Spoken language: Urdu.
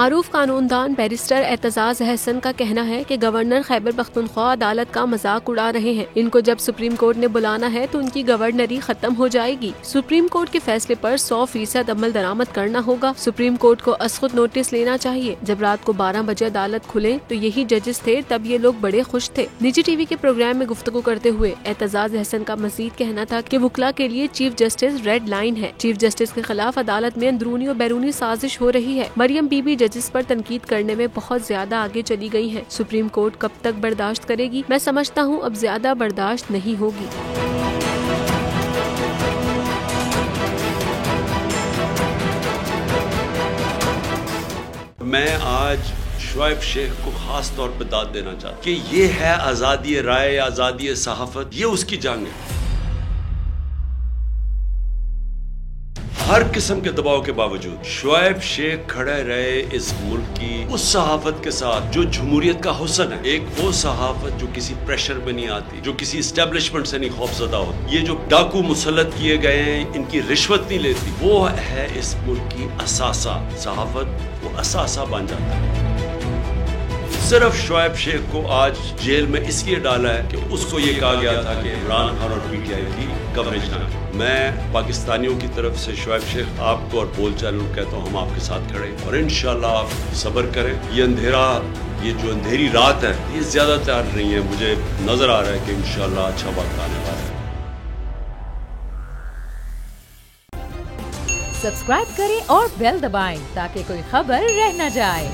معروف قانون دان بیرسٹر اعتزاز احسن کا کہنا ہے کہ گورنر خیبر پختونخوا عدالت کا مذاق اڑا رہے ہیں. ان کو جب سپریم کورٹ نے بلانا ہے تو ان کی گورنری ختم ہو جائے گی. سپریم کورٹ کے فیصلے پر 100% عمل درآمد کرنا ہوگا. سپریم کورٹ کو از خود نوٹس لینا چاہیے. جب رات کو 12 بجے عدالت کھلے تو یہی ججز تھے, تب یہ لوگ بڑے خوش تھے. نجی ٹی وی کے پروگرام میں گفتگو کرتے ہوئے اعتزاز احسن کا مزید کہنا تھا کہ وکلا کے لیے چیف جسٹس ریڈ لائن ہے. چیف جسٹس کے خلاف عدالت میں اندرونی اور بیرونی سازش ہو رہی ہے. مریم بی بی ججز پر تنقید کرنے میں بہت زیادہ آگے چلی گئی ہیں. سپریم کورٹ کب تک برداشت کرے گی؟ میں سمجھتا ہوں اب زیادہ برداشت نہیں ہوگی. میں آج شعیب شیخ کو خاص طور پہ داد دینا چاہتا ہوں کہ یہ ہے آزادی رائے, آزادی صحافت, یہ اس کی جنگ ہے. ہر قسم کے دباؤ کے باوجود شعیب شیخ کھڑے رہے اس ملک کی اس صحافت کے ساتھ جو جمہوریت کا حسن ہے. ایک وہ صحافت جو کسی پریشر میں نہیں آتی, جو کسی اسٹیبلشمنٹ سے نہیں خوف زدہ ہوتی. یہ جو ڈاکو مسلط کیے گئے ہیں, ان کی رشوت نہیں لیتی, وہ ہے اس ملک کی اثاثہ. صحافت وہ اثاثہ بن جاتا ہے. صرف شعیب شیخ کو آج جیل میں اس لیے ڈالا ہے کہ اس کو یہ کہا گیا تھا کہ عمران خان اور پی ٹی آئی کی کوریج نہ کرے. میں پاکستانیوں کی طرف سے شعیب شیخ آپ کو اور بول چالوں کہتا ہوں, ہم آپ کے ساتھ کھڑے ہیں اور انشاءاللہ آپ صبر کریں. یہ اندھیرا, یہ جو اندھیری رات ہے, یہ زیادہ تیار نہیں ہے. مجھے نظر آ رہا ہے کہ انشاءاللہ اچھا وقت آنے والا ہے. سبسکرائب کریں اور بیل دبائیں تاکہ کوئی خبر رہ نہ جائے.